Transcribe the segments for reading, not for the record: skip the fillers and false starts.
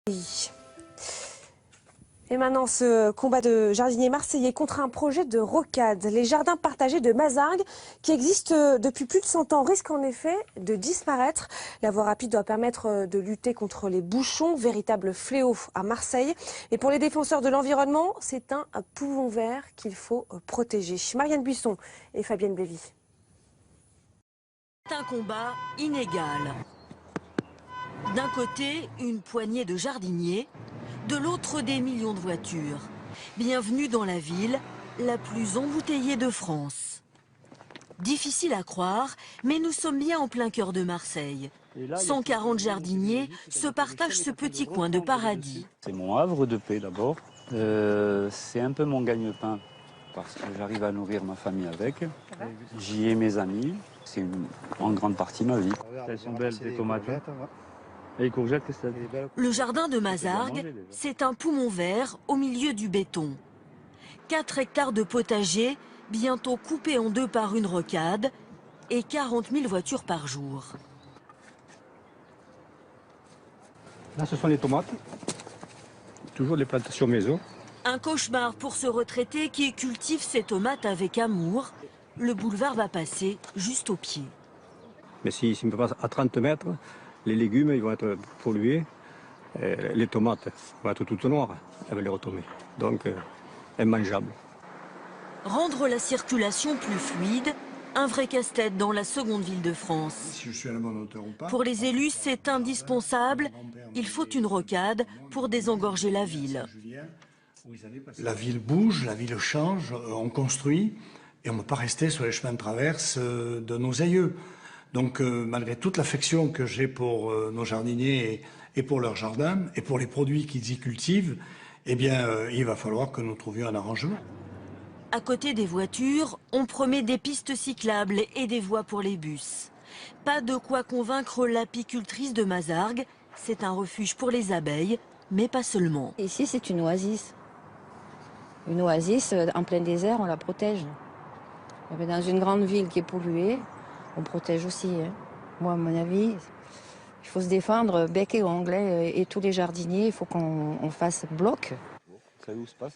Oui. Et maintenant, ce combat de jardiniers marseillais contre un projet de rocade. Les jardins partagés de Mazargues, qui existent depuis plus de 100 ans, risquent en effet de disparaître. La voie rapide doit permettre de lutter contre les bouchons, véritable fléau à Marseille. Et pour les défenseurs de l'environnement, c'est un poumon vert qu'il faut protéger. Marianne Buisson et Fabienne Blévy. C'est un combat inégal. D'un côté, une poignée de jardiniers, de l'autre, des millions de voitures. Bienvenue dans la ville, la plus embouteillée de France. Difficile à croire, mais nous sommes bien en plein cœur de Marseille. 140 jardiniers se partagent ce petit coin de paradis. C'est mon havre de paix d'abord. C'est un peu mon gagne-pain parce que j'arrive à nourrir ma famille avec. J'y ai mes amis. C'est en grande partie ma vie. Elles sont belles, les tomates. Et les courgettes, qu'est-ce que c'est? Le jardin de Mazargues, c'est un poumon vert au milieu du béton. 4 hectares de potager, bientôt coupés en deux par une rocade, et 40 000 voitures par jour. Là, ce sont les tomates. Toujours des plantations maison. Un cauchemar pour ce retraité qui cultive ses tomates avec amour. Le boulevard va passer juste au pied. Mais si me passe à 30 mètres, les légumes ils vont être pollués. Les tomates vont être toutes noires. Elles vont les retomber. Donc, immangeables. Rendre la circulation plus fluide, un vrai casse-tête dans la seconde ville de France. Si je suis à la bonne hauteur ou pas. Pour les élus, c'est indispensable. Il faut une rocade pour désengorger la ville. La ville bouge, la ville change, on construit et on ne peut pas rester sur les chemins de traverse de nos aïeux. Donc malgré toute l'affection que j'ai pour nos jardiniers et pour leur jardin et pour les produits qu'ils y cultivent, eh bien il va falloir que nous trouvions un arrangement. À côté des voitures, on promet des pistes cyclables et des voies pour les bus. Pas de quoi convaincre l'apicultrice de Mazargues. C'est un refuge pour les abeilles, mais pas seulement. Ici, c'est une oasis. Une oasis, en plein désert, on la protège. Mais dans une grande ville qui est polluée, on protège aussi. Hein. Moi, à mon avis, il faut se défendre bec et ongles. Et tous les jardiniers, il faut qu'on fasse bloc.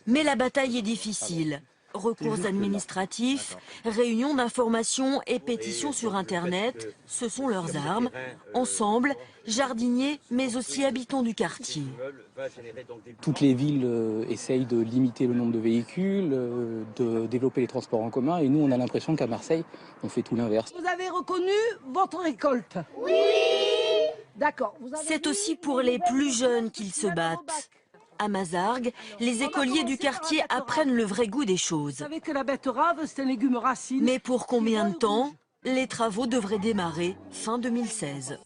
Mais la bataille est difficile. Recours administratifs, réunions d'information et pétitions sur Internet, ce sont leurs armes. Ensemble, jardiniers, mais aussi habitants du quartier. Toutes les villes essayent de limiter le nombre de véhicules, de développer les transports en commun. Et nous, on a l'impression qu'à Marseille, on fait tout l'inverse. Vous avez reconnu votre récolte? Oui. D'accord. C'est aussi pour les plus jeunes qu'ils se battent. À Mazargues, les écoliers du quartier apprennent le vrai goût des choses. Vous savez que la betterave, c'est un légume racine. Mais pour combien de temps? Les travaux devraient démarrer fin 2016.